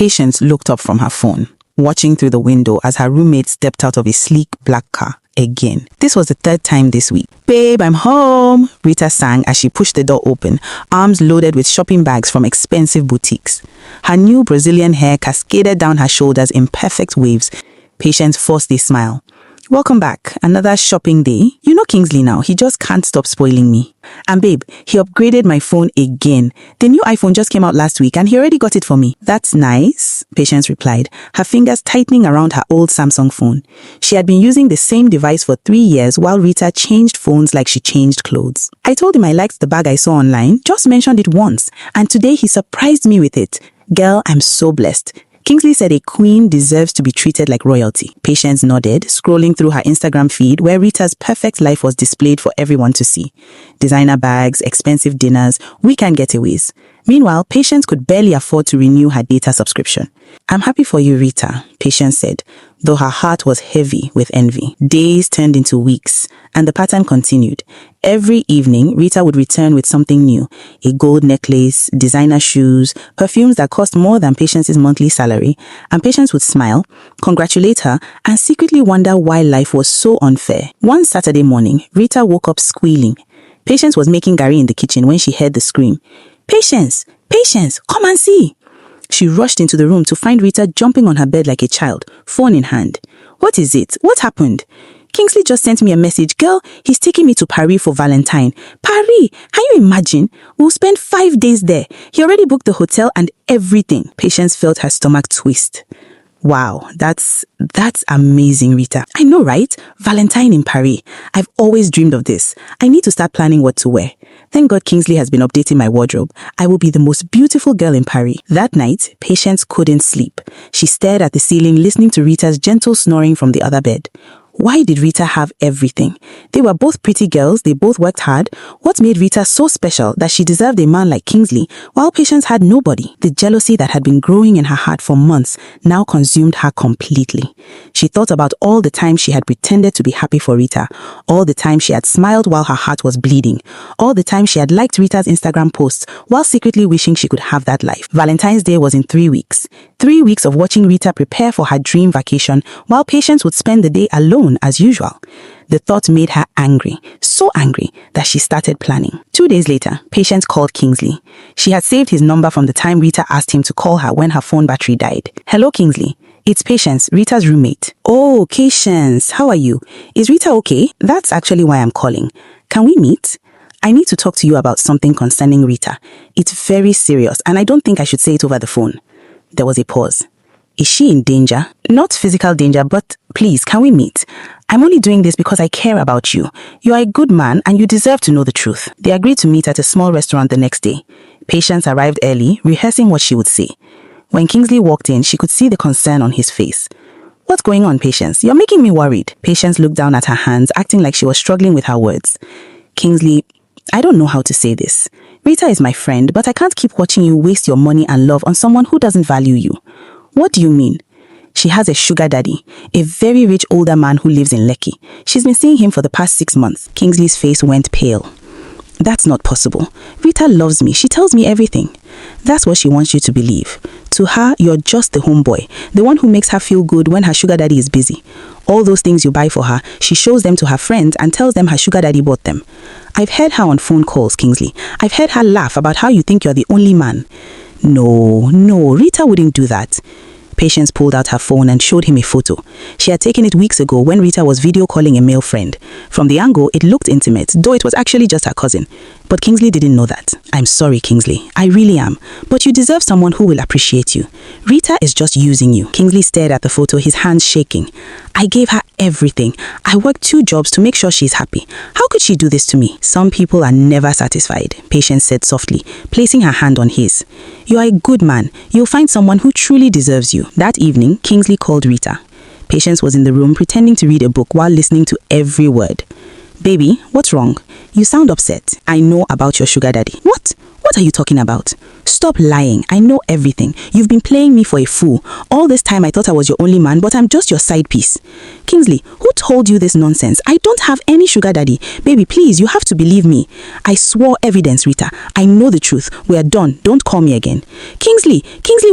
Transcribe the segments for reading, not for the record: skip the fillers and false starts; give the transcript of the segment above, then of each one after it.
Patience looked up from her phone, watching through the window as her roommate stepped out of a sleek black car again. This was the third time this week. "Babe, I'm home," Rita sang as she pushed the door open, arms loaded with shopping bags from expensive boutiques. Her new Brazilian hair cascaded down her shoulders in perfect waves. Patience forced a smile. "Welcome back. Another shopping day. You know Kingsley now. He just can't stop spoiling me. And babe, he upgraded my phone again. The new iPhone just came out last week and he already got it for me." "That's nice," Patience replied, her fingers tightening around her old Samsung phone. She had been using the same device for 3 years while Rita changed phones like she changed clothes. "I told him I liked the bag I saw online, just mentioned it once, and today he surprised me with it. Girl, I'm so blessed. Kingsley said a queen deserves to be treated like royalty." Patience nodded, scrolling through her Instagram feed where Rita's perfect life was displayed for everyone to see. Designer bags, expensive dinners, weekend getaways. Meanwhile, Patience could barely afford to renew her data subscription. "I'm happy for you, Rita," Patience said, though her heart was heavy with envy. Days turned into weeks, and the pattern continued. Every evening, Rita would return with something new: a gold necklace, designer shoes, perfumes that cost more than Patience's monthly salary, and Patience would smile, congratulate her, and secretly wonder why life was so unfair. One Saturday morning, Rita woke up squealing. Patience was making garri in the kitchen when she heard the scream. "Patience! Patience! Come and see!" She rushed into the room to find Rita jumping on her bed like a child, phone in hand. "What is it? What happened?" "Kingsley just sent me a message. Girl, he's taking me to Paris for Valentine." "Paris? Can you imagine? We'll spend 5 days there. He already booked the hotel and everything." Patience felt her stomach twist. "Wow, that's amazing, Rita." "I know, right? Valentine in Paris. I've always dreamed of this. I need to start planning what to wear. Thank God Kingsley has been updating my wardrobe. I will be the most beautiful girl in Paris." That night, Patience couldn't sleep. She stared at the ceiling, listening to Rita's gentle snoring from the other bed. Why did Rita have everything? They were both pretty girls, they both worked hard. What made Rita so special that she deserved a man like Kingsley, while Patience had nobody? The jealousy that had been growing in her heart for months now consumed her completely. She thought about all the time she had pretended to be happy for Rita, all the time she had smiled while her heart was bleeding, all the time she had liked Rita's Instagram posts while secretly wishing she could have that life. Valentine's Day was in 3 weeks. 3 weeks of watching Rita prepare for her dream vacation while Patience would spend the day alone as usual. The thought made her angry, so angry that she started planning. 2 days later, Patience called Kingsley. She had saved his number from the time Rita asked him to call her when her phone battery died. "Hello, Kingsley. It's Patience, Rita's roommate." "Oh, Patience, how are you? Is Rita okay? That's actually why I'm calling. Can we meet? I need to talk to you about something concerning Rita. It's very serious, and I don't think I should say it over the phone." There was a pause. "Is she in danger?" "Not physical danger, but please, can we meet? I'm only doing this because I care about you. You are a good man and you deserve to know the truth." They agreed to meet at a small restaurant the next day. Patience arrived early, rehearsing what she would say. When Kingsley walked in, she could see the concern on his face. "What's going on, Patience? You're making me worried." Patience looked down at her hands, acting like she was struggling with her words. "Kingsley, I don't know how to say this. Rita is my friend, but I can't keep watching you waste your money and love on someone who doesn't value you." "What do you mean?" "She has a sugar daddy, a very rich older man who lives in Lekki. She's been seeing him for the past 6 months. Kingsley's face went pale. "That's not possible. Rita loves me. She tells me everything." "That's what she wants you to believe. To her, you're just the homeboy, the one who makes her feel good when her sugar daddy is busy. All those things you buy for her, she shows them to her friends and tells them her sugar daddy bought them. I've heard her on phone calls, Kingsley. I've heard her laugh about how you think you're the only man." No, Rita wouldn't do that." Patience pulled out her phone and showed him a photo. She had taken it weeks ago when Rita was video calling a male friend. From the angle, it looked intimate, though it was actually just her cousin. But Kingsley didn't know that. "I'm sorry, Kingsley. I really am. But you deserve someone who will appreciate you. Rita is just using you." Kingsley stared at the photo, his hands shaking. "I gave her everything. I worked 2 jobs to make sure she's happy. How could she do this to me?" "Some people are never satisfied," Patience said softly, placing her hand on his. "You are a good man. You'll find someone who truly deserves you." That evening, Kingsley called Rita. Patience was in the room pretending to read a book while listening to every word. Baby, what's wrong? You sound upset. I know about your sugar daddy. What? What are you talking about? Stop lying. I know everything. You've been playing me for a fool. All this time I thought I was your only man, but I'm just your side piece. Kingsley, who told you this nonsense? I don't have any sugar daddy. Baby, please, you have to believe me. I swore evidence, Rita. I know the truth. We are done. Don't call me again. Kingsley,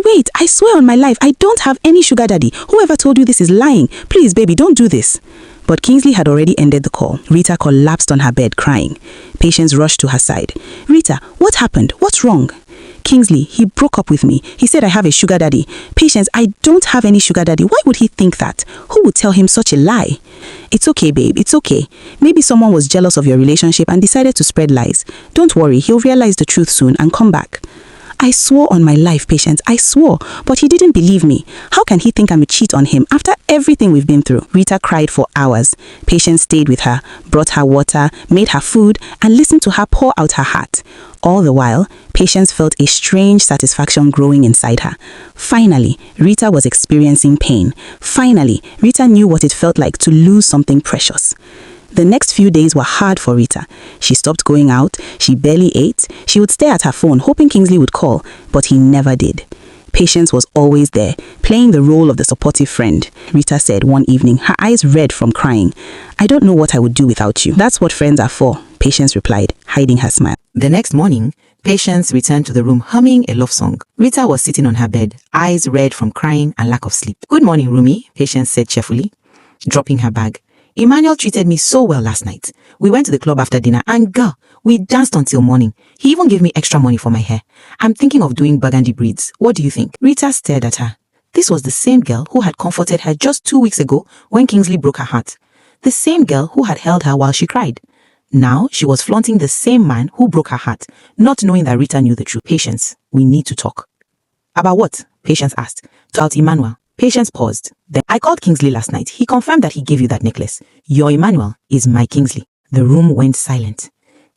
wait. I swear on my life, I don't have any sugar daddy. Whoever told you this is lying. Please, baby, don't do this. But Kingsley had already ended the call. Rita collapsed on her bed crying. Patience rushed to her side. Rita, what happened? What's wrong? Kingsley, he broke up with me. He said I have a sugar daddy. Patience, I don't have any sugar daddy. Why would he think that? Who would tell him such a lie? It's okay, babe. It's okay. Maybe someone was jealous of your relationship and decided to spread lies. Don't worry. He'll realize the truth soon and come back. I swore on my life, Patience. I swore, but he didn't believe me. How can he think I'm a cheat on him after everything we've been through? Rita cried for hours. Patience stayed with her, brought her water, made her food, and listened to her pour out her heart. All the while, Patience felt a strange satisfaction growing inside her. Finally, Rita was experiencing pain. Finally, Rita knew what it felt like to lose something precious. The next few days were hard for Rita. She stopped going out, she barely ate, she would stare at her phone hoping Kingsley would call, but he never did. Patience was always there, playing the role of the supportive friend. Rita said one evening, her eyes red from crying, "I don't know what I would do without you." "That's what friends are for," Patience replied, hiding her smile. The next morning, Patience returned to the room humming a love song. Rita was sitting on her bed, eyes red from crying and lack of sleep. "Good morning, Rumi," Patience said cheerfully, dropping her bag. "Emmanuel treated me so well last night. We went to the club after dinner and girl, we danced until morning. He even gave me extra money for my hair. I'm thinking of doing burgundy braids. What do you think?" Rita stared at her. This was the same girl who had comforted her just 2 weeks ago when Kingsley broke her heart. The same girl who had held her while she cried. Now she was flaunting the same man who broke her heart, not knowing that Rita knew the truth. "Patience, we need to talk." "About what?" Patience asked. "About Emmanuel." Patience paused. "Then I called Kingsley last night. He confirmed that he gave you that necklace. Your Emmanuel is my Kingsley." The room went silent.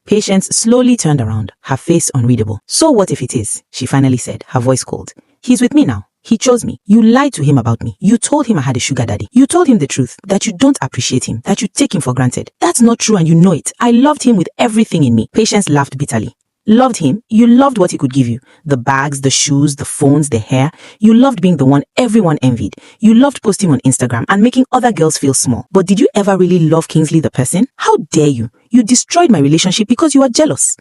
Patience slowly turned around, her face unreadable. "So what if it is?" she finally said, her voice cold. "He's with me now. He chose me. You lied to him about me. You told him I had a sugar daddy. You told him the truth, that you don't appreciate him, that you take him for granted. That's not true and you know it. I loved him with everything in me." Patience laughed bitterly. "Loved him? You loved what he could give you. The bags, the shoes, the phones, the hair. You loved being the one everyone envied. You loved posting on Instagram and making other girls feel small. But did you ever really love Kingsley the person? How dare you? You destroyed my relationship because you are jealous."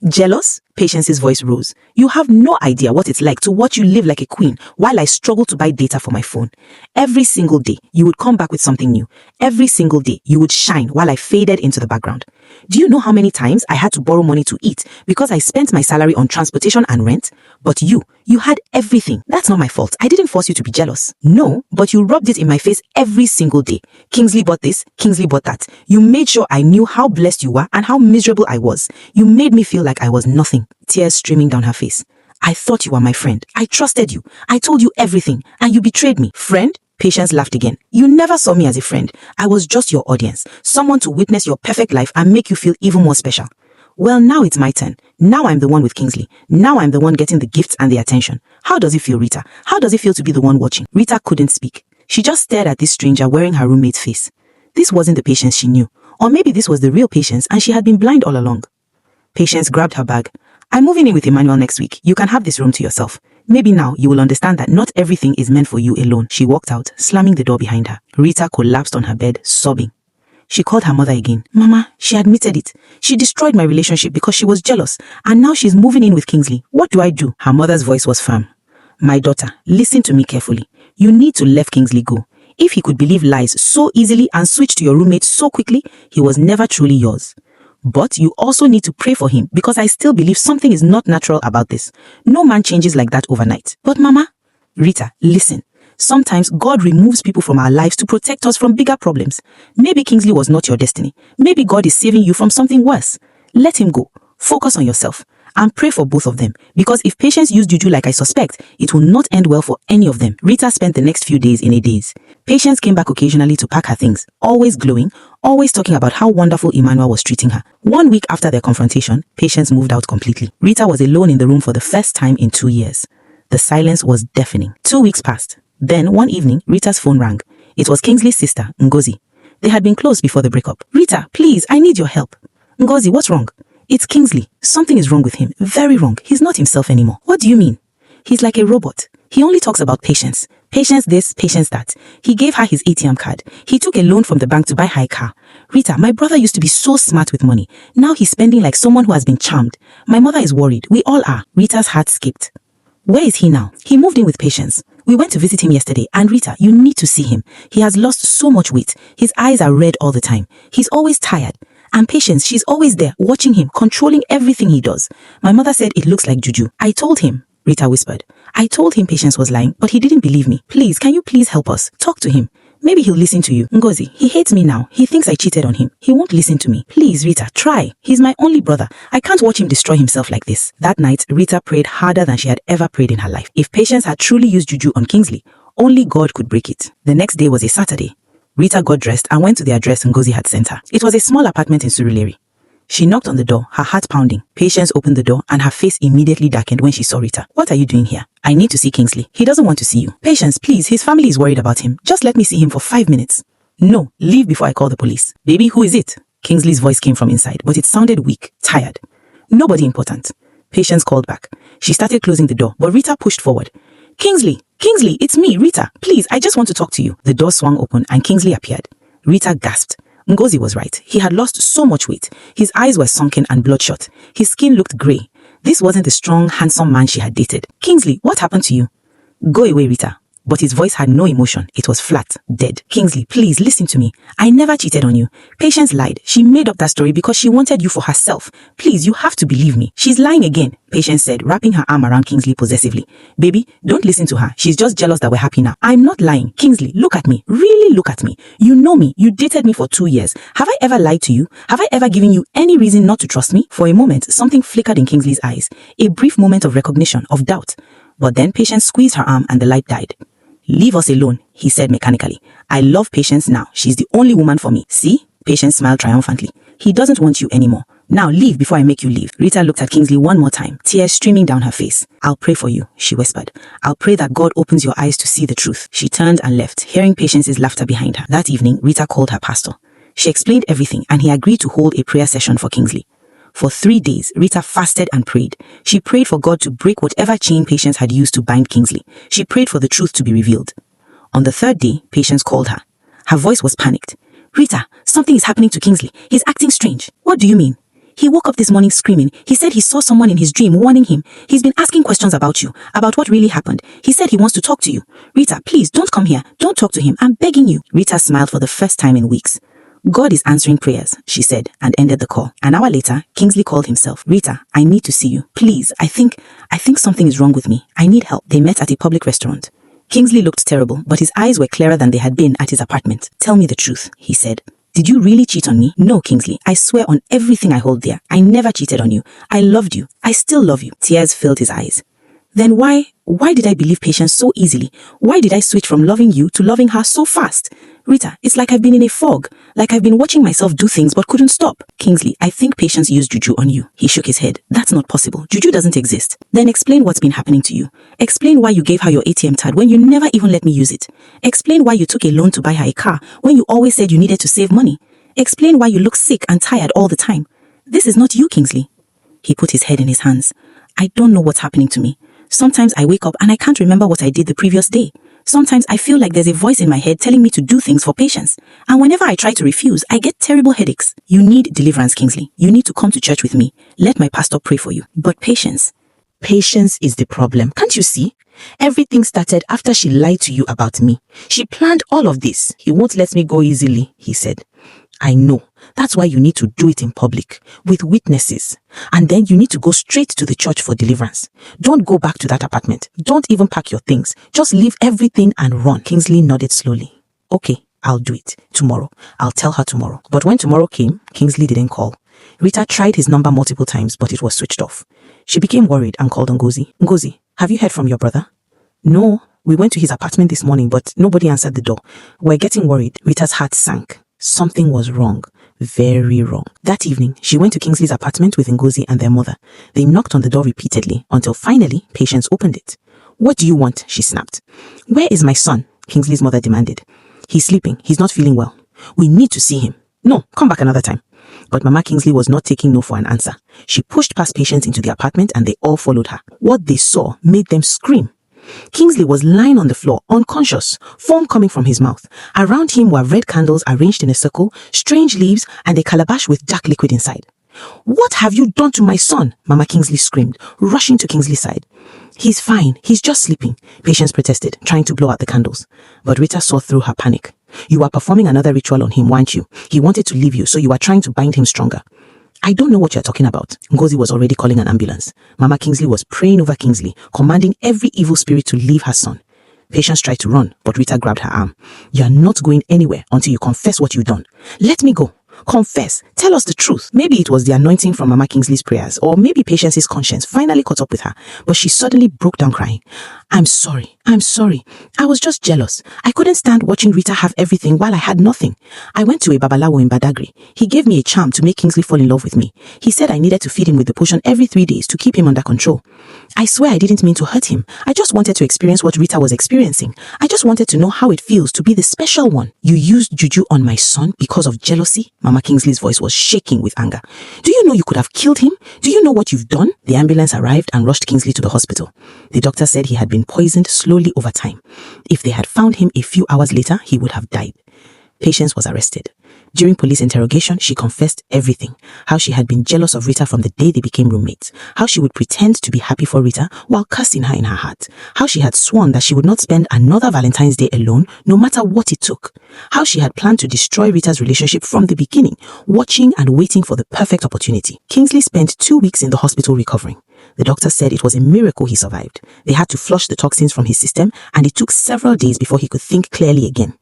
"Jealous?" Patience's voice rose. "You have no idea what it's like to watch you live like a queen while I struggle to buy data for my phone. Every single day, you would come back with something new. Every single day, you would shine while I faded into the background. Do you know how many times I had to borrow money to eat because I spent my salary on transportation and rent? But you had everything. That's not my fault. I didn't force you to be jealous. No, but you rubbed it in my face every single day. Kingsley bought this, Kingsley bought that. You made sure I knew how blessed you were and how miserable I was. You made me feel like I was nothing." Tears streaming down her face. "I thought you were my friend. I trusted you. I told you everything, and you betrayed me." "Friend?" Patience laughed again. "You never saw me as a friend. I was just your audience, someone to witness your perfect life and make you feel even more special. Well, now it's my turn. Now I'm the one with Kingsley. Now I'm the one getting the gifts and the attention. How does it feel, Rita? How does it feel to be the one watching?" Rita couldn't speak. She just stared at this stranger wearing her roommate's face. This wasn't the Patience she knew. Or maybe this was the real Patience and she had been blind all along. Patience grabbed her bag. "I'm moving in with Emmanuel next week. You can have this room to yourself. Maybe now you will understand that not everything is meant for you alone." She walked out, slamming the door behind her. Rita collapsed on her bed, sobbing. She called her mother again. "Mama, she admitted it. She destroyed my relationship because she was jealous, and now she's moving in with Kingsley. What do I do?" Her mother's voice was firm. "My daughter, listen to me carefully. You need to let Kingsley go. If he could believe lies so easily and switch to your roommate so quickly, he was never truly yours. But you also need to pray for him because I still believe something is not natural about this. No man changes like that overnight." "But Mama..." "Rita, listen. Sometimes God removes people from our lives to protect us from bigger problems. Maybe Kingsley was not your destiny. Maybe God is saving you from something worse. Let him go. Focus on yourself. And pray for both of them. Because if Patience used juju like I suspect, it will not end well for any of them." Rita spent the next few days in a daze. Patience came back occasionally to pack her things, always glowing, always talking about how wonderful Emmanuel was treating her. 1 week after their confrontation, Patience moved out completely. Rita was alone in the room for the first time in 2 years. The silence was deafening. 2 weeks passed. Then, one evening, Rita's phone rang. It was Kingsley's sister, Ngozi. They had been close before the breakup. Rita, please, I need your help. Ngozi, what's wrong? It's Kingsley. Something is wrong with him. Very wrong. He's not himself anymore. What do you mean? He's like a robot. He only talks about patience. Patience this, patience that. He gave her his ATM card. He took a loan from the bank to buy her a car. Rita, my brother used to be so smart with money. Now he's spending like someone who has been charmed. My mother is worried. We all are. Rita's heart skipped. Where is he now? He moved in with Patience. We went to visit him yesterday, and Rita, you need to see him. He has lost so much weight. His eyes are red all the time. He's always tired. And Patience, she's always there, watching him, controlling everything he does. My mother said it looks like juju. I told him, Rita whispered. I told him Patience was lying, but he didn't believe me. Please, can you please help us? Talk to him. Maybe he'll listen to you. Ngozi, he hates me now. He thinks I cheated on him. He won't listen to me. Please, Rita, try. He's my only brother. I can't watch him destroy himself like this. That night, Rita prayed harder than she had ever prayed in her life. If Patience had truly used juju on Kingsley, only God could break it. The next day was a Saturday. Rita got dressed and went to the address Ngozi had sent her. It was a small apartment in Surulere. She knocked on the door, her heart pounding. Patience opened the door and her face immediately darkened when she saw Rita. What are you doing here? I need to see Kingsley. He doesn't want to see you. Patience, please, his family is worried about him. Just let me see him for 5 minutes. No, leave before I call the police. Baby, who is it? Kingsley's voice came from inside, but it sounded weak, tired. Nobody important. Patience called back. She started closing the door, but Rita pushed forward. Kingsley, it's me, Rita. Please, I just want to talk to you. The door swung open and Kingsley appeared. Rita gasped. Ngozi was right. He had lost so much weight. His eyes were sunken and bloodshot. His skin looked grey. This wasn't the strong, handsome man she had dated. Kingsley, what happened to you? Go away, Rita. But his voice had no emotion. It was flat, dead. Kingsley, please listen to me. I never cheated on you. Patience lied. She made up that story because she wanted you for herself. Please, you have to believe me. She's lying again, Patience said, wrapping her arm around Kingsley possessively. Baby, don't listen to her. She's just jealous that we're happy now. I'm not lying. Kingsley, look at me. Really look at me. You know me. You dated me for 2 years. Have I ever lied to you? Have I ever given you any reason not to trust me? For a moment, something flickered in Kingsley's eyes. A brief moment of recognition, of doubt. But then Patience squeezed her arm and the light died. Leave us alone, he said mechanically. I love Patience now. She's the only woman for me. See? Patience smiled triumphantly. He doesn't want you anymore. Now leave before I make you leave. Rita looked at Kingsley one more time, tears streaming down her face. I'll pray for you, she whispered. I'll pray that God opens your eyes to see the truth. She turned and left, hearing Patience's laughter behind her. That evening, Rita called her pastor. She explained everything and he agreed to hold a prayer session for Kingsley. For 3 days, Rita fasted and prayed. She prayed for God to break whatever chain Patience had used to bind Kingsley. She prayed for the truth to be revealed. On the 3rd day, Patience called her. Her voice was panicked. Rita, something is happening to Kingsley. He's acting strange. What do you mean? He woke up this morning screaming. He said he saw someone in his dream warning him. He's been asking questions about you, about what really happened. He said he wants to talk to you. Rita, please don't come here. Don't talk to him. I'm begging you. Rita smiled for the first time in weeks. God is answering prayers, she said, and ended the call. An hour later, Kingsley called himself. Rita, I need to see you. Please, I think something is wrong with me. I need help. They met at a public restaurant. Kingsley looked terrible, but his eyes were clearer than they had been at his apartment. Tell me the truth, he said. Did you really cheat on me? No, Kingsley. I swear on everything I hold dear. I never cheated on you. I loved you. I still love you. Tears filled his eyes. Then why did I believe Patience so easily? Why did I switch from loving you to loving her so fast? Rita, it's like I've been in a fog, like I've been watching myself do things but couldn't stop. Kingsley, I think Patience used juju on you. He shook his head. That's not possible. Juju doesn't exist. Then explain what's been happening to you. Explain why you gave her your ATM card when you never even let me use it. Explain why you took a loan to buy her a car when you always said you needed to save money. Explain why you look sick and tired all the time. This is not you, Kingsley. He put his head in his hands. I don't know what's happening to me. Sometimes I wake up and I can't remember what I did the previous day. Sometimes I feel like there's a voice in my head telling me to do things for Patience. And whenever I try to refuse, I get terrible headaches. You need deliverance, Kingsley. You need to come to church with me. Let my pastor pray for you. But Patience is the problem. Can't you see? Everything started after she lied to you about me. She planned all of this. He won't let me go easily, he said. I know. That's why you need to do it in public, with witnesses. And then you need to go straight to the church for deliverance. Don't go back to that apartment. Don't even pack your things. Just leave everything and run. Kingsley nodded slowly. Okay, I'll do it. Tomorrow. I'll tell her tomorrow. But when tomorrow came, Kingsley didn't call. Rita tried his number multiple times, but it was switched off. She became worried and called on Ngozi. Ngozi, have you heard from your brother? No, we went to his apartment this morning, but nobody answered the door. We're getting worried. Rita's heart sank. Something was wrong. Very wrong. That evening, she went to Kingsley's apartment with Ngozi and their mother. They knocked on the door repeatedly until finally, Patience opened it. What do you want? She snapped. Where is my son? Kingsley's mother demanded. He's sleeping. He's not feeling well. We need to see him. No, come back another time. But Mama Kingsley was not taking no for an answer. She pushed past Patience into the apartment and they all followed her. What they saw made them scream. Kingsley was lying on the floor, unconscious, foam coming from his mouth. Around him were red candles arranged in a circle, strange leaves, and a calabash with dark liquid inside. What have you done to my son? Mama Kingsley screamed, rushing to Kingsley's side. He's fine. He's just sleeping, Patience protested, trying to blow out the candles. But Rita saw through her panic. You are performing another ritual on him, weren't you? He wanted to leave you, so you are trying to bind him stronger. I don't know what you're talking about. Ngozi was already calling an ambulance. Mama Kingsley was praying over Kingsley, commanding every evil spirit to leave her son. Patience tried to run, but Rita grabbed her arm. You are not going anywhere until you confess what you've done. Let me go. Confess. Tell us the truth. Maybe it was the anointing from Mama Kingsley's prayers, or maybe Patience's conscience finally caught up with her, but she suddenly broke down crying. I'm sorry. I was just jealous. I couldn't stand watching Rita have everything while I had nothing. I went to a babalawo in Badagry. He gave me a charm to make Kingsley fall in love with me. He said I needed to feed him with the potion every 3 days to keep him under control. I swear I didn't mean to hurt him. I just wanted to experience what Rita was experiencing. I just wanted to know how it feels to be the special one. You used juju on my son because of jealousy? Mama Kingsley's voice was shaking with anger. Do you know you could have killed him? Do you know what you've done? The ambulance arrived and rushed Kingsley to the hospital. The doctor said he had been poisoned slowly over time. If they had found him a few hours later, he would have died. Patience was arrested. During police interrogation, she confessed everything. How she had been jealous of Rita from the day they became roommates. How she would pretend to be happy for Rita while cursing her in her heart. How she had sworn that she would not spend another Valentine's Day alone, no matter what it took. How she had planned to destroy Rita's relationship from the beginning, watching and waiting for the perfect opportunity. Kingsley spent 2 weeks in the hospital recovering. The doctor said it was a miracle he survived. They had to flush the toxins from his system, and it took several days before he could think clearly again.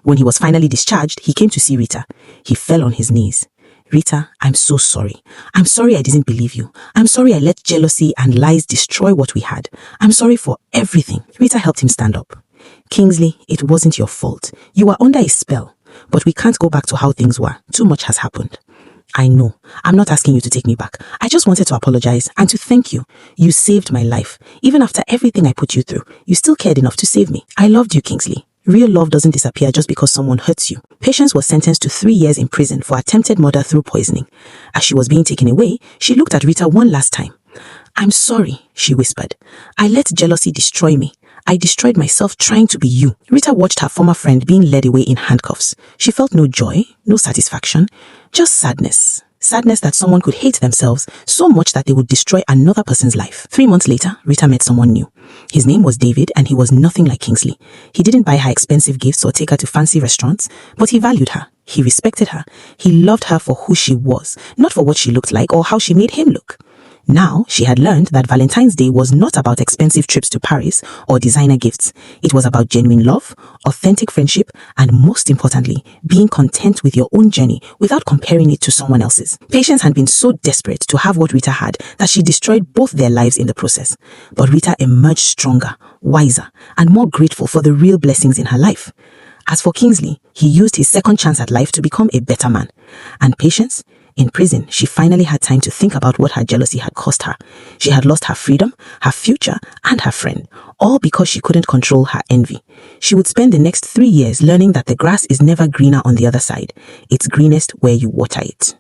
When he was finally discharged, he came to see Rita. He fell on his knees. Rita, I'm so sorry. I'm sorry I didn't believe you. I'm sorry I let jealousy and lies destroy what we had. I'm sorry for everything. Rita helped him stand up. Kingsley, it wasn't your fault. You were under a spell. But we can't go back to how things were. Too much has happened. I know. I'm not asking you to take me back. I just wanted to apologize and to thank you. You saved my life. Even after everything I put you through, you still cared enough to save me. I loved you, Kingsley. Real love doesn't disappear just because someone hurts you. Patience was sentenced to 3 years in prison for attempted murder through poisoning. As she was being taken away, she looked at Rita one last time. I'm sorry, she whispered. I let jealousy destroy me. I destroyed myself trying to be you. Rita watched her former friend being led away in handcuffs. She felt no joy, no satisfaction, just sadness. Sadness that someone could hate themselves so much that they would destroy another person's life. 3 months later, Rita met someone new. His name was David and he was nothing like Kingsley. He didn't buy her expensive gifts or take her to fancy restaurants, but he valued her. He respected her. He loved her for who she was, not for what she looked like or how she made him look. Now, she had learned that Valentine's Day was not about expensive trips to Paris or designer gifts. It was about genuine love, authentic friendship, and most importantly, being content with your own journey without comparing it to someone else's. Patience had been so desperate to have what Rita had that she destroyed both their lives in the process. But Rita emerged stronger, wiser, and more grateful for the real blessings in her life. As for Kingsley, he used his second chance at life to become a better man. And Patience? In prison, she finally had time to think about what her jealousy had cost her. She had lost her freedom, her future, and her friend, all because she couldn't control her envy. She would spend the next 3 years learning that the grass is never greener on the other side. It's greenest where you water it.